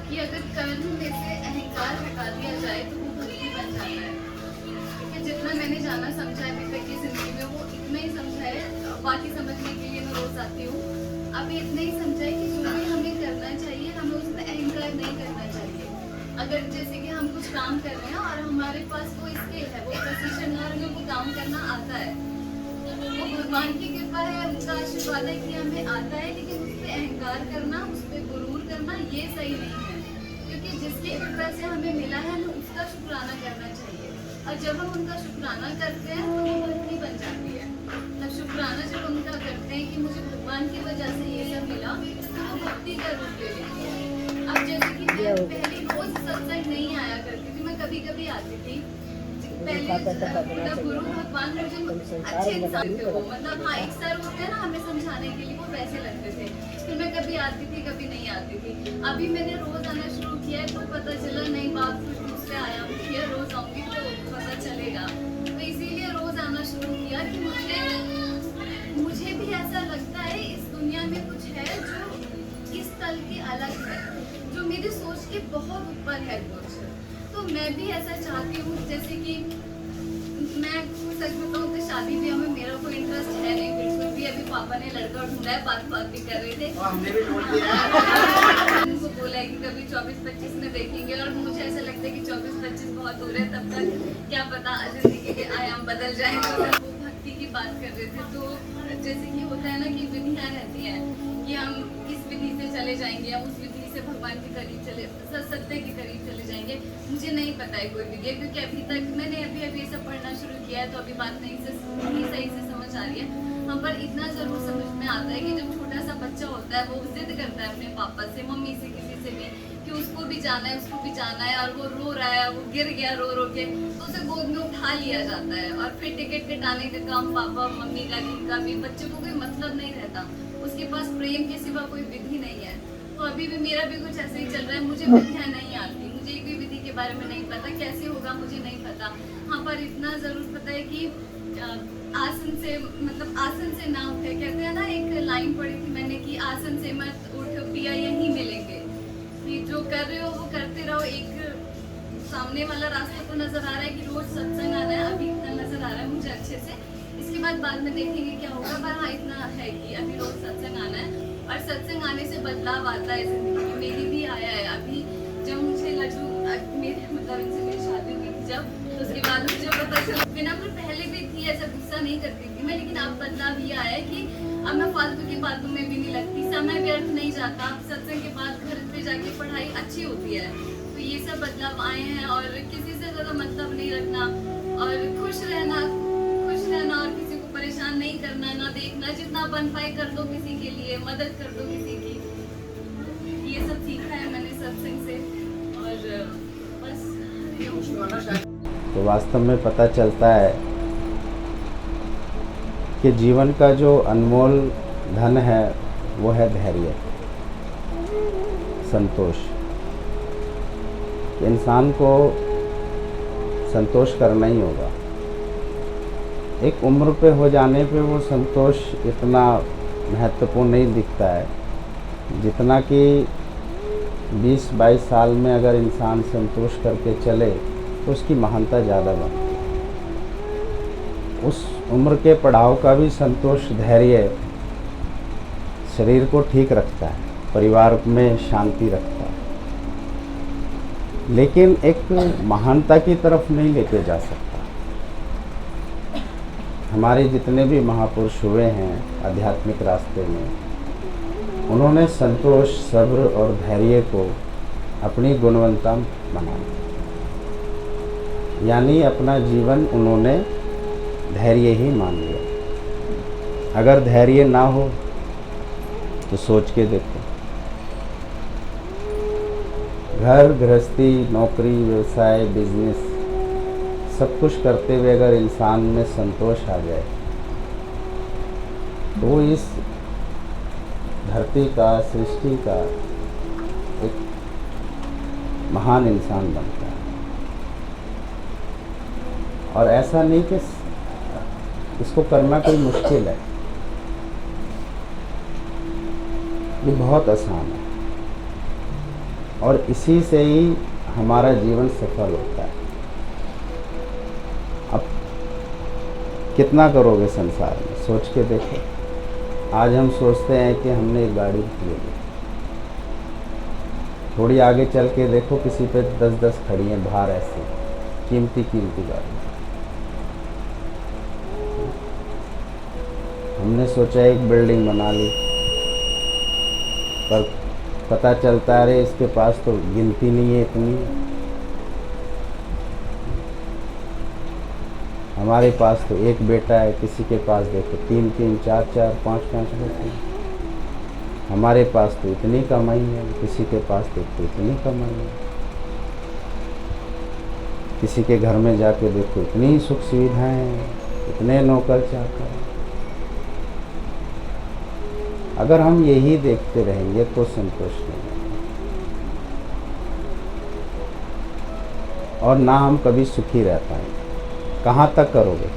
कि अगर कर्म में से अहंकार हटा दिया जाए तो वो भक्ति बन जाता है। क्योंकि जितना मैंने जाना समझा अभी तक की जिंदगी में वो इतना ही समझा है, बाकी समझने के लिए मैं रोज आती हूँ। अभी इतना ही समझा है कि जो भी हमें करना चाहिए हमें उसमें अहंकार नहीं करना चाहिए। अगर जैसे कि हम कुछ काम कर रहे हैं और हमारे पास वो स्किल है, वो प्रशिक्षण है और हमें वो काम करना आता है, वो भगवान की कृपा है, उनका आशीर्वाद है कि हमें आता है, लेकिन उस पर अहंकार करना, उस पर गुरूर करना ये सही नहीं है। क्योंकि जिसकी कृपा से हमें मिला है हमें उसका शुक्राना करना चाहिए, और जब हम उनका शुक्राना करते हैं तो वो भक्ति बन जाती है। तब शुक्राना जब उनका करते हैं कि मुझे भगवान की वजह से ये सब मिला, तो भक्ति का रूप ले लेती है। अब जैसे कि मैं पहले रोज सत्संग नहीं आया करती थी, मैं कभी कभी आती थी। पहले मतलब गुरु भगवान मुझे अच्छे इंसान थे वो, मतलब हाँ एक सर होते हैं ना हमें समझाने के लिए, वो वैसे लगते थे। फिर मैं कभी आती थी कभी नहीं आती थी। अभी मैंने रोज आना शुरू किया है तो पता चला नहीं बात कुछ दूसरे आया हुई है, रोज आऊंगी तो पता चलेगा। तो इसीलिए रोज आना शुरू किया कि मुझे भी ऐसा लगता है इस दुनिया में कुछ है जो इस तल की अलग है, जो मेरी सोच के बहुत ऊपर है कुछ। तो मैं भी ऐसा चाहती हूँ, जैसे कि मैं सच बताऊँ तो शादी ब्याह में मेरा कोई इंटरेस्ट है नहीं बिल्कुल भी। अभी पापा ने लड़का ढूंढा है, बात भी कर रहे थे, हमने भी ढूंढ लिया। उनको बोला है कि कभी 24-25 में देखेंगे, और मुझे ऐसा लगता है कि 24-25 बहुत दूर है, तब तक क्या पता जिंदगी के आयाम बदल जाए। तो वो भक्ति की बात कर रहे थे, तो जैसे कि होता है ना कि विधियाँ रहती हैं कि हम इस विधि से चले जाएंगे, हम उस विधि से भगवान के करीब चले, सत्य के करीब चले जाएंगे। मुझे नहीं पता है कोई विधि, क्योंकि अभी तक मैंने अभी सब पढ़ना शुरू किया है, तो अभी बात नहीं सही से समझ आ रही है। हाँ, पर इतना जरूर समझ में आता है कि जब छोटा सा बच्चा होता है वो जिद करता है अपने पापा से, मम्मी से, किसी से भी कि उसको भी जाना है, उसको भी जाना है, और वो रो रहा है, वो गिर गया रो रो के, तो उसे गोद में उठा लिया जाता है। और फिर टिकट कटाने का काम पापा मम्मी का, किनका भी, बच्चे को कोई मतलब नहीं रहता, उसके पास प्रेम के सिवा कोई विधि नहीं है। तो अभी भी मेरा भी कुछ ऐसे ही चल रहा है, मुझे विधियाँ नहीं आती, मुझे एक भी विधि के बारे में नहीं पता, कैसे होगा मुझे नहीं पता। हाँ, पर इतना जरूर पता है कि आसन से मतलब आसन से ना उठे, कहते हैं ना, एक लाइन पढ़ी थी मैंने कि आसन से मत उठ पिया यहीं मिलेंगे, कि जो कर रहे हो वो करते रहो। एक सामने वाला रास्ता तो नजर आ रहा है कि रोज सत्संग आना है, अभी इतना नजर आ रहा है मुझे अच्छे से, इसके बाद में देखेंगे क्या होगा। पर हाँ इतना है कि अभी रोज सत्संग आना है, और सत्संग आने से बदलाव आता है जिंदगी में। मेरी भी आया है। अभी जब मुझे लड्डू मेरे मतलब इनसे मेरी शादी हुई थी जब, तो उसके बाद मुझे पता चला, बिना मैं पहले भी थी ऐसा गुस्सा नहीं करती थी मैं, लेकिन अब बदलाव ये आया है कि अब मैं फालतू की बातों में भी नहीं लगती, समय व्यर्थ नहीं जाता। सत्संग के बाद घर पे जाके पढ़ाई अच्छी होती है। तो ये सब बदलाव आए हैं, और किसी से ज्यादा मतलब नहीं रखना, और खुश रहना और किसी को परेशान नहीं करना, ना देखना, जितना बन पाए कर दो किसी के लिए, मदद कर दो किसी की। ये सब सीखा है मैंने सत्संग से, और बस। तो वास्तव में पता चलता है कि जीवन का जो अनमोल धन है वो है धैर्य, संतोष। इंसान को संतोष करना ही होगा। एक उम्र पे हो जाने पे वो संतोष इतना महत्वपूर्ण नहीं दिखता है, जितना कि 20-22 साल में अगर इंसान संतोष करके चले तो उसकी महानता ज़्यादा बनती है। उस उम्र के पड़ाव का भी संतोष, धैर्य शरीर को ठीक रखता है, परिवार में शांति रखता है, लेकिन एक महानता की तरफ नहीं लेके जा सकता। हमारे जितने भी महापुरुष हुए हैं आध्यात्मिक रास्ते में, उन्होंने संतोष, सब्र और धैर्य को अपनी गुणवत्ता बनाना, यानी अपना जीवन उन्होंने धैर्य ही मान लिया। अगर धैर्य ना हो तो सोच के देखो, घर गृहस्थी, नौकरी, व्यवसाय, बिजनेस सब कुछ करते हुए अगर इंसान में संतोष आ जाए तो वो इस धरती का, सृष्टि का एक महान इंसान बनता है। और ऐसा नहीं कि इसको करना कोई मुश्किल है, ये बहुत आसान है और इसी से ही हमारा जीवन सफल होता है। अब कितना करोगे संसार में, सोच के देखो। आज हम सोचते हैं कि हमने एक गाड़ी ले ली, थोड़ी आगे चल के देखो किसी पे 10-10 खड़ी हैं बाहर, ऐसे कीमती गाड़ी। हमने सोचा एक बिल्डिंग बना ली, पर पता चलता है अरे इसके पास तो गिनती नहीं है इतनी। हमारे पास तो एक बेटा है, किसी के पास देखो 3-3, 4-4, 5-5 बेटे हैं। हमारे पास तो इतनी कमाई है, किसी के पास देखो इतनी कमाई है। किसी के घर में जाके देखो इतनी सुख सुविधाएं हैं, इतने नौकर चाकर। अगर हम यही देखते रहेंगे तो संतोष नहीं होगा और ना हम कभी सुखी रह पाएंगे। कहाँ तक करोगे?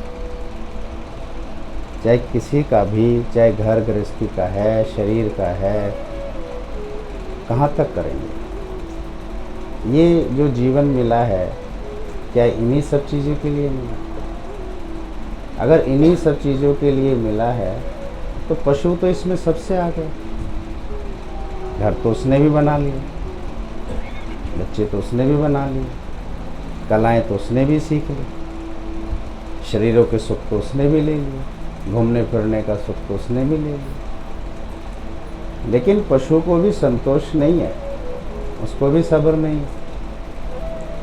चाहे किसी का भी, चाहे घर गृहस्थी का है, शरीर का है, कहाँ तक करेंगे? ये जो जीवन मिला है, क्या इन्हीं सब चीज़ों के लिए मिला? अगर इन्हीं सब चीज़ों के लिए मिला है तो पशु तो इसमें सबसे आगे। घर तो उसने भी बना लिए, बच्चे तो उसने भी बना लिए, कलाएं तो उसने भी सीख ली, शरीरों के सुख तो उसने भी ले लिए, घूमने फिरने का सुख तो उसने भी ले लिया। लेकिन पशु को भी संतोष नहीं है, उसको भी सब्र नहीं है।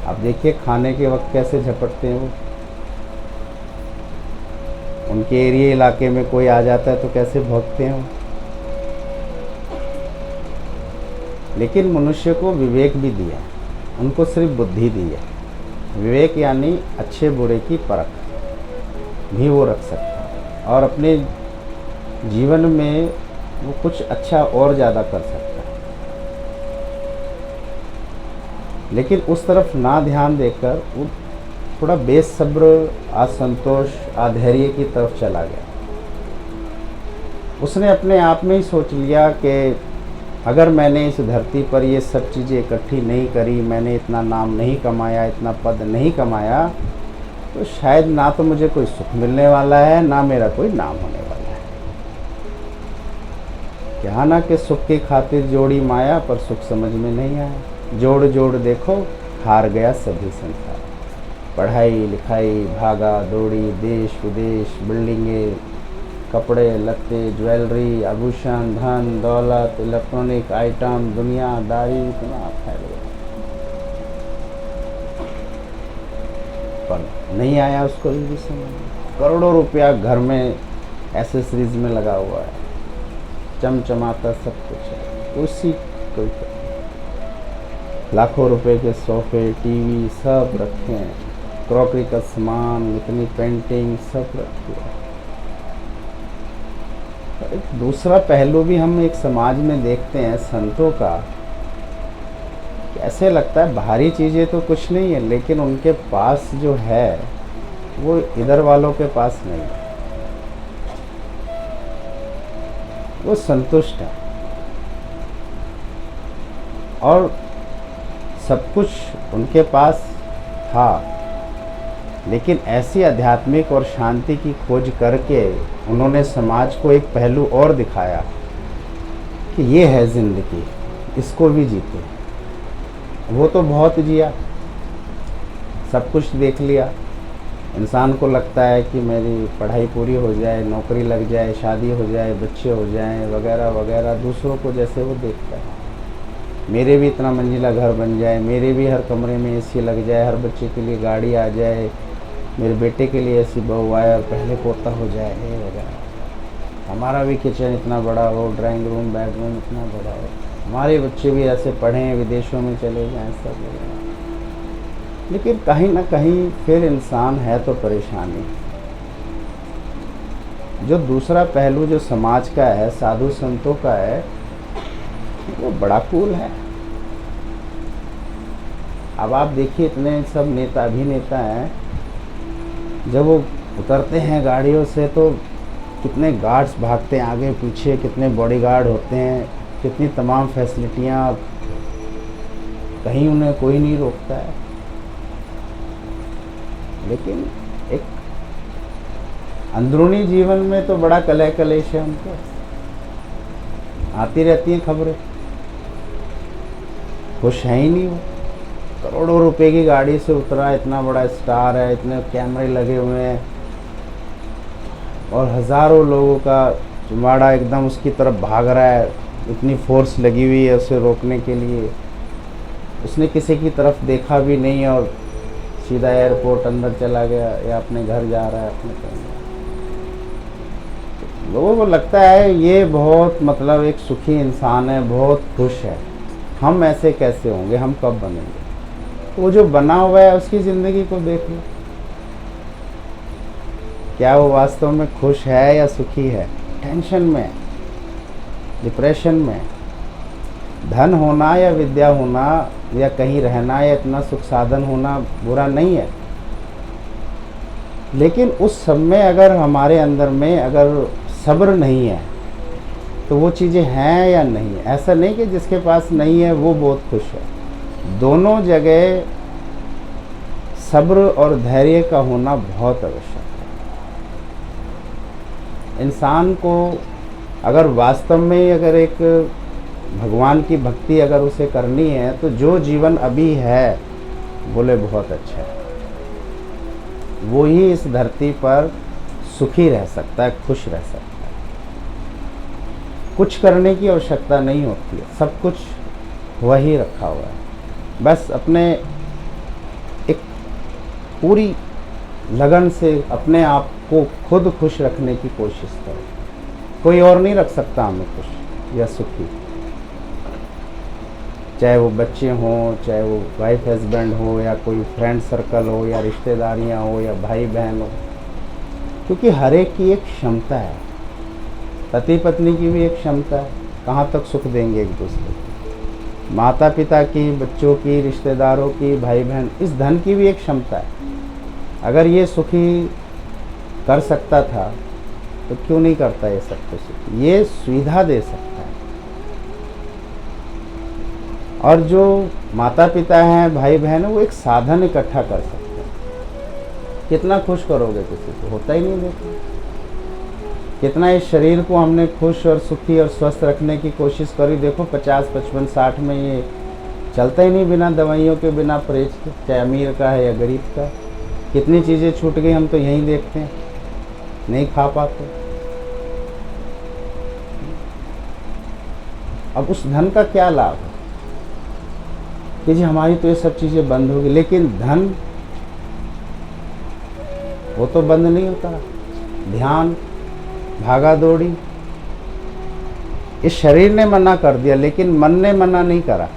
आप देखिए खाने के वक्त कैसे झपटते हैं वो। उनके एरिया इलाके में कोई आ जाता है तो कैसे भौंकते हैं वो। लेकिन मनुष्य को विवेक भी दिया है, उनको सिर्फ बुद्धि दी है। विवेक यानी अच्छे बुरे की परख भी वो रख सकता है और अपने जीवन में वो कुछ अच्छा और ज़्यादा कर सकता है। लेकिन उस तरफ ना ध्यान देकर वो थोड़ा बेसब्र, असंतोष, अधैर्य की तरफ चला गया। उसने अपने आप में ही सोच लिया कि अगर मैंने इस धरती पर ये सब चीज़ें इकट्ठी नहीं करी, मैंने इतना नाम नहीं कमाया, इतना पद नहीं कमाया, तो शायद ना तो मुझे कोई सुख मिलने वाला है, ना मेरा कोई नाम होने वाला है। क्या ना कि सुख की खातिर जोड़ी माया, पर सुख समझ में नहीं आया। जोड़ जोड़ देखो हार गया सभी संसार। पढ़ाई लिखाई, भागा दौड़ी, देश विदेश, बिल्डिंगे, कपड़े लत्ते, ज्वेलरी, आभूषण, धन दौलत, इलेक्ट्रॉनिक आइटम, दुनियादारी इतना फैल गया, पर नहीं आया उसको भी समझ। करोड़ों रुपया घर में एसेसरीज में लगा हुआ है, चमचमाता सब कुछ है, उसी कोई लाखों रुपए के सोफे, टीवी सब रखे हैं, क्रॉकरी का सामान, इतनी पेंटिंग सब रखी है। एक दूसरा पहलू भी हम एक समाज में देखते हैं संतों का, ऐसे लगता है बाहरी चीज़ें तो कुछ नहीं है, लेकिन उनके पास जो है वो इधर वालों के पास नहीं है। वो संतुष्ट है और सब कुछ उनके पास था, लेकिन ऐसी आध्यात्मिक और शांति की खोज करके उन्होंने समाज को एक पहलू और दिखाया कि ये है ज़िंदगी, इसको भी जीते। वो तो बहुत जिया, सब कुछ देख लिया। इंसान को लगता है कि मेरी पढ़ाई पूरी हो जाए, नौकरी लग जाए, शादी हो जाए, बच्चे हो जाएं, वगैरह वगैरह, दूसरों को जैसे वो देखता है। मेरे भी इतना मंजिला घर बन जाए, मेरे भी हर कमरे में एसी लग जाए, हर बच्चे के लिए गाड़ी आ जाए, मेरे बेटे के लिए ऐसी बहू आए और पहले पोता हो जाए, ये वगैरह। हमारा भी किचन इतना बड़ा हो, ड्राइंग रूम बेडरूम इतना बड़ा हो, हमारे बच्चे भी ऐसे पढ़ें, विदेशों में चले जाएँ, सब वगैरह। लेकिन कहीं ना कहीं फिर इंसान है तो परेशानी। जो दूसरा पहलू जो समाज का है, साधु संतों का है, वो बड़ा कूल है। अब आप देखिए इतने सब नेता अभिनेता हैं, जब वो उतरते हैं गाड़ियों से तो कितने गार्ड्स भागते हैं आगे पीछे, कितने बॉडीगार्ड होते हैं, कितनी तमाम फैसिलिटियाँ, कहीं उन्हें कोई नहीं रोकता है। लेकिन एक अंदरूनी जीवन में तो बड़ा कलह कलेश है उनको, आती रहती हैं खबरें, खुश है ही नहीं वो। करोड़ों रुपए की गाड़ी से उतरा, इतना बड़ा स्टार है, इतने कैमरे लगे हुए हैं और हज़ारों लोगों का जुमाड़ा एकदम उसकी तरफ भाग रहा है, इतनी फोर्स लगी हुई है उसे रोकने के लिए। उसने किसी की तरफ देखा भी नहीं और सीधा एयरपोर्ट अंदर चला गया या अपने घर जा रहा है अपने घर। लोगों को लगता है ये बहुत मतलब एक सुखी इंसान है, बहुत खुश है, हम ऐसे कैसे होंगे, हम कब बनेंगे। वो जो बना हुआ है उसकी ज़िंदगी को देख लो, क्या वो वास्तव में खुश है या सुखी है? टेंशन में, डिप्रेशन में। धन होना या विद्या होना या कहीं रहना या इतना सुख साधन होना बुरा नहीं है, लेकिन उस सब में अगर हमारे अंदर में अगर सब्र नहीं है तो वो चीज़ें हैं या नहीं है। ऐसा नहीं कि जिसके पास नहीं है वो बहुत खुश है, दोनों जगह सब्र और धैर्य का होना बहुत आवश्यक है। इंसान को अगर वास्तव में अगर एक भगवान की भक्ति अगर उसे करनी है तो जो जीवन अभी है बोले बहुत अच्छा है, वो ही इस धरती पर सुखी रह सकता है, खुश रह सकता है। कुछ करने की आवश्यकता नहीं होती है, सब कुछ वही रखा हुआ है। बस अपने एक पूरी लगन से अपने आप को खुद खुश रखने की कोशिश करो। कोई और नहीं रख सकता हमें खुश या सुखी, चाहे वो बच्चे हों, चाहे वो वाइफ हस्बैंड हो, या कोई फ्रेंड सर्कल हो, या रिश्तेदारियां हो, या भाई बहन हो, क्योंकि हर एक की एक क्षमता है। पति पत्नी की भी एक क्षमता है, कहाँ तक सुख देंगे एक दूसरे को। माता पिता की, बच्चों की, रिश्तेदारों की, भाई बहन, इस धन की भी एक क्षमता है। अगर ये सुखी कर सकता था तो क्यों नहीं करता ये सब कुछ? ये सुविधा दे सकता है। और जो माता पिता हैं, भाई बहन हैं, वो एक साधन इकट्ठा कर सकते हैं। कितना खुश करोगे किसी को? होता ही नहीं। देखो कितना इस शरीर को हमने खुश और सुखी और स्वस्थ रखने की कोशिश करी। देखो 50, 55, 60 में ये चलता ही नहीं बिना दवाइयों के, बिना परहेज के, चाहे अमीर का है या गरीब का। कितनी चीज़ें छूट गई, हम तो यहीं देखते हैं, नहीं खा पाते। अब उस धन का क्या लाभ है कि जी हमारी तो ये सब चीज़ें बंद होगी, लेकिन धन वो तो बंद नहीं होता। ध्यान, भागा दौड़ी, इस शरीर ने मना कर दिया लेकिन मन ने मना नहीं करा।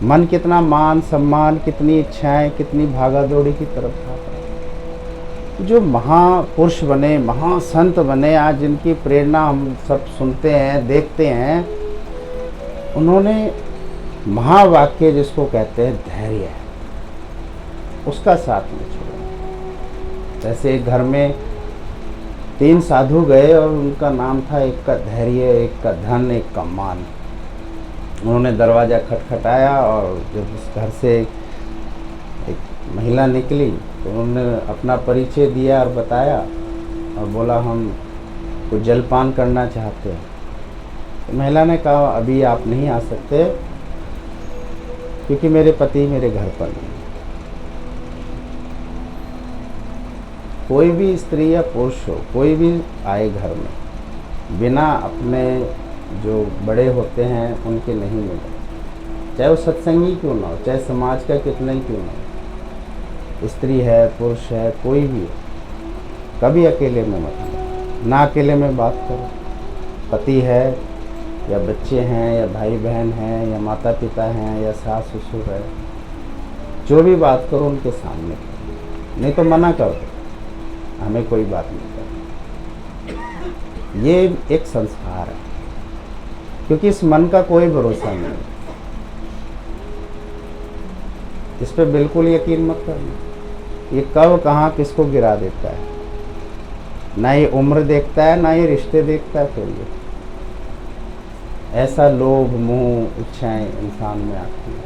मन कितना मान सम्मान, कितनी इच्छाएं, कितनी भागा दौड़ी की तरफ था। जो महापुरुष बने, महासंत बने, आज जिनकी प्रेरणा हम सब सुनते हैं, देखते हैं, उन्होंने महावाक्य जिसको कहते हैं धैर्य, उसका साथ नहीं छोड़ा। जैसे एक घर में 3 साधु गए और उनका नाम था, एक का धैर्य, एक का धन, एक का मान। उन्होंने दरवाज़ा खटखटाया और जब उस घर से एक महिला निकली तो उन्होंने अपना परिचय दिया और बताया और बोला हम कुछ जलपान करना चाहते हैं। तो महिला ने कहा अभी आप नहीं आ सकते क्योंकि मेरे पति मेरे घर पर नहीं। कोई भी स्त्री या पुरुष हो, कोई भी आए घर में, बिना अपने जो बड़े होते हैं उनके नहीं मिले। चाहे वो सत्संगी क्यों ना हो, चाहे समाज का कितना ही क्यों ना हो, स्त्री है पुरुष है कोई भी हो, कभी अकेले में मत लो, ना अकेले में बात करो। पति है या बच्चे हैं या भाई बहन हैं या माता पिता हैं या सास ससुर है, जो भी बात करो उनके सामने करो, नहीं तो मना कर दो, हमें कोई बात नहीं करनी। ये एक संस्कार है, क्योंकि इस मन का कोई भरोसा नहीं है, इस पे बिल्कुल यकीन मत करना। ये कब कहाँ किसको गिरा देता है, ना ये उम्र देखता है ना ये रिश्ते देखता है। फिर ये ऐसा लोभ मोह इच्छाएं इंसान में आती है,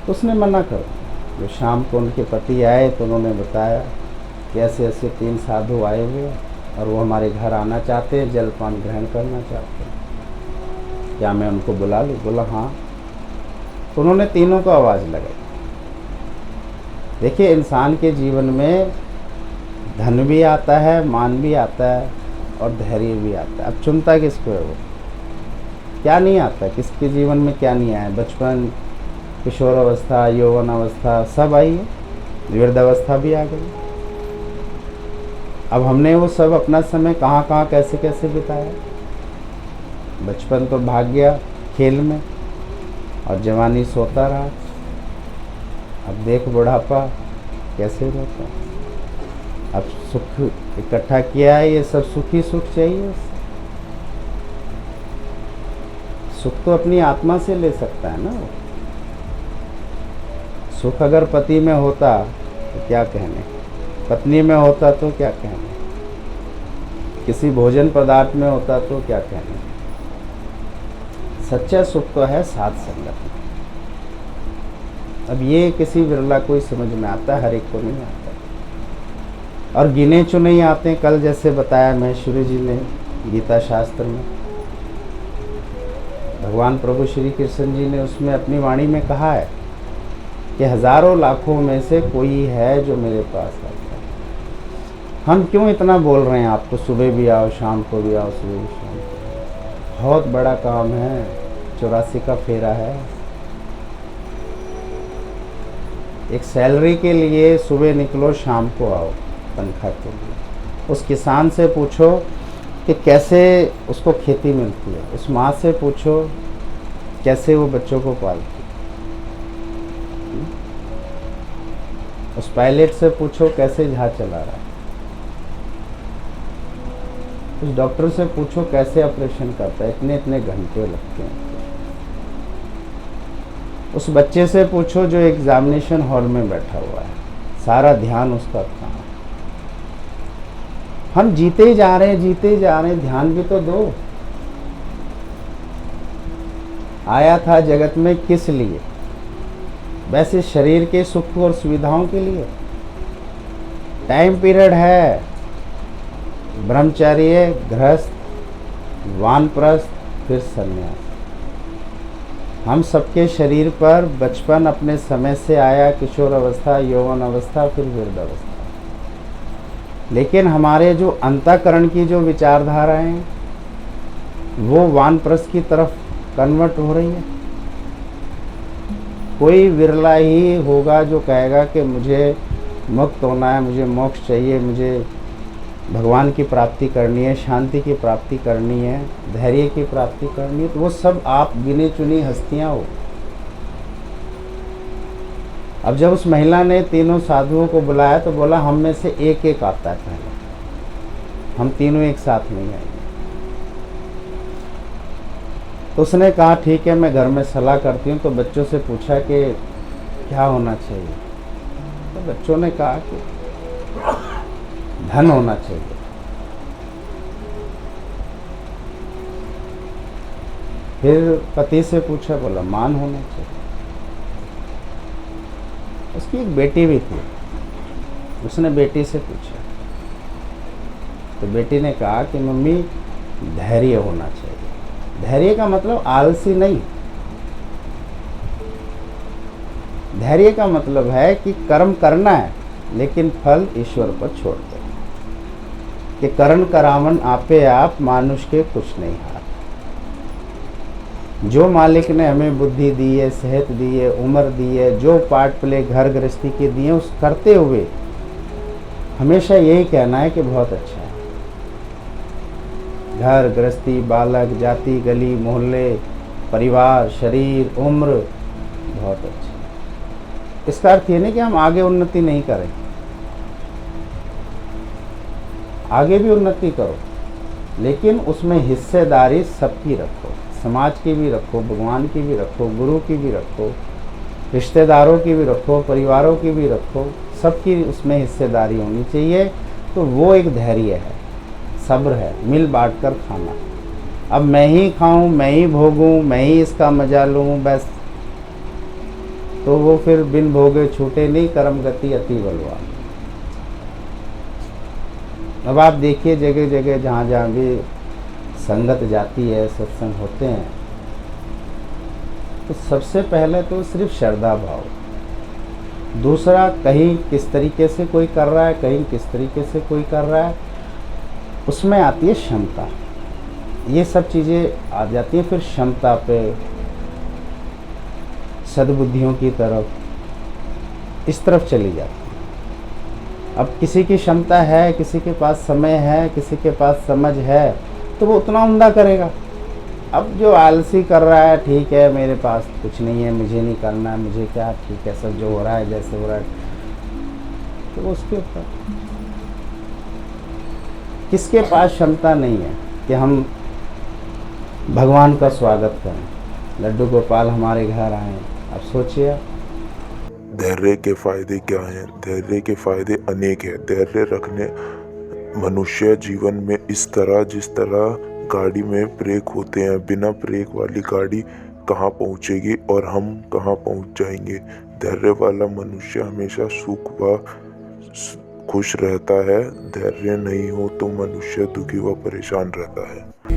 तो उसने मना कर दिया। जो शाम को उनके पति आए तो उन्होंने बताया कि ऐसे ऐसे 3 साधु आए हुए और वो हमारे घर आना चाहते हैं, जलपान ग्रहण करना चाहते हैं, क्या मैं उनको बुला लूँ? बोला हाँ। तो उन्होंने तीनों को आवाज़ लगाई। देखिए, इंसान के जीवन में धन भी आता है, मान भी आता है और धैर्य भी आता है। अब चुनता किसको है? वो क्या नहीं आता, किसके जीवन में क्या नहीं आया? बचपन, किशोर अवस्था, यौवन अवस्था सब आई है, वृद्ध अवस्था भी आ गई। अब हमने वो सब अपना समय कहाँ कहाँ कैसे कैसे बिताया। बचपन तो भाग गया खेल में और जवानी सोता रहा। अब देख बुढ़ापा कैसे रहता। अब सुख इकट्ठा किया है, ये सब सुखी सुख चाहिए। सुख तो अपनी आत्मा से ले सकता है ना वो। सुख अगर पति में होता तो क्या कहने, पत्नी में होता तो क्या कहने, किसी भोजन पदार्थ में होता तो क्या कहने। सच्चा सुख तो है साथ संगत में। अब ये किसी बिरला को ही समझ में आता है, हर एक को नहीं आता, और गिने चुने ही आते हैं। कल जैसे बताया महेश्वरी जी ने गीता शास्त्र में, भगवान प्रभु श्री कृष्ण जी ने उसमें अपनी वाणी में कहा है कि हजारों लाखों में से कोई है जो मेरे पास आता है। हम क्यों इतना बोल रहे हैं आपको, सुबह भी आओ शाम को भी आओ, सुबह भी शाम को। बहुत बड़ा काम है, 84 का फेरा है। एक सैलरी के लिए सुबह निकलो शाम को आओ तनख्वाह के लिए। उस किसान से पूछो कि कैसे उसको खेती मिलती है, उस माँ से पूछो कैसे वो बच्चों को पालती है, उस पायलट से पूछो कैसे जहाज चला रहा है, उस डॉक्टर से पूछो कैसे ऑपरेशन करता है, इतने इतने घंटे लगते हैं। उस बच्चे से पूछो जो एग्जामिनेशन हॉल में बैठा हुआ है, सारा ध्यान उसका कहाँ है। हम जीते ही जा रहे हैं, जीते ही जा रहे हैं, ध्यान भी तो दो। आया था जगत में किस लिए? वैसे शरीर के सुख और सुविधाओं के लिए। टाइम पीरियड है, ब्रह्मचर्य, गृहस्थ, वानप्रस्थ, फिर संन्यास। हम सबके शरीर पर बचपन अपने समय से आया, किशोर अवस्था, यौवन अवस्था, फिर वृद्ध अवस्था। लेकिन हमारे जो अंतःकरण की जो विचारधाराएं हैं वो वानप्रस्थ की तरफ कन्वर्ट हो रही है। कोई विरला ही होगा जो कहेगा कि मुझे मुक्त होना है, मुझे मोक्ष चाहिए, मुझे भगवान की प्राप्ति करनी है, शांति की प्राप्ति करनी है, धैर्य की प्राप्ति करनी है। तो वो सब आप गिनी चुनी हस्तियां हो। अब जब उस महिला ने तीनों साधुओं को बुलाया तो बोला हम में से एक एक आता है पहले, हम तीनों एक साथ नहीं आएंगे। तो उसने कहा ठीक है, मैं घर में सलाह करती हूँ। तो बच्चों से पूछा कि क्या होना चाहिए? तो बच्चों ने कहा कि धन होना चाहिए। फिर पति से पूछा, बोला मान होना चाहिए। उसकी एक बेटी भी थी, उसने बेटी से पूछा तो बेटी ने कहा कि मम्मी धैर्य होना चाहिए। धैर्य का मतलब आलसी नहीं, धैर्य का मतलब है कि कर्म करना है लेकिन फल ईश्वर पर छोड़ दो, कि करण करावन आपे आप, मानुष के कुछ नहीं हाथ। जो मालिक ने हमें बुद्धि दी है, सेहत दी है, उम्र दी है, जो पार्ट प्ले घर गृहस्थी के दिए, उस करते हुए हमेशा यही कहना है कि बहुत अच्छा है। घर गृहस्थी, बालक, जाति, गली मोहल्ले, परिवार, शरीर, उम्र बहुत अच्छा है। इसका अर्थ ये नहीं कि हम आगे उन्नति नहीं करें, आगे भी उन्नति करो, लेकिन उसमें हिस्सेदारी सबकी रखो, समाज की भी रखो, भगवान की भी रखो, गुरु की भी रखो, रिश्तेदारों की भी रखो, परिवारों की भी रखो, सबकी उसमें हिस्सेदारी होनी चाहिए। तो वो एक धैर्य है, सब्र है, मिल बांट कर खाना। अब मैं ही खाऊं, मैं ही भोगूं, मैं ही इसका मजा लूं बस, तो वो फिर बिन भोगे छूटे नहीं, कर्म गति अति बलवान। अब आप देखिए जगह जगह जहाँ जहाँ भी संगत जाती है, सत्संग होते हैं, तो सबसे पहले तो सिर्फ श्रद्धा भाव, दूसरा कहीं किस तरीके से कोई कर रहा है, कहीं किस तरीके से कोई कर रहा है, उसमें आती है क्षमता। ये सब चीज़ें आ जाती हैं फिर क्षमता पे, सद्बुद्धियों की तरफ, इस तरफ चली जाती है। अब किसी की क्षमता है, किसी के पास समय है, किसी के पास समझ है, तो वो उतना उम्दा करेगा। अब जो आलसी कर रहा है, ठीक है मेरे पास कुछ नहीं है, मुझे नहीं करना है, मुझे क्या, ठीक है सब जो हो रहा है जैसे हो रहा है, तो वो उसके ऊपर। किसके पास क्षमता नहीं है कि हम भगवान का स्वागत करें, लड्डू गोपाल हमारे घर आए। अब सोचिए धैर्य के फायदे क्या हैं? धैर्य के फायदे अनेक हैं। धैर्य रखने मनुष्य जीवन में जिस तरह गाड़ी में ब्रेक होते हैं, बिना ब्रेक वाली गाड़ी कहाँ पहुँचेगी और हम कहाँ पहुँच जाएंगे। धैर्य वाला मनुष्य हमेशा सुख व खुश रहता है। धैर्य नहीं हो तो मनुष्य दुखी व परेशान रहता है।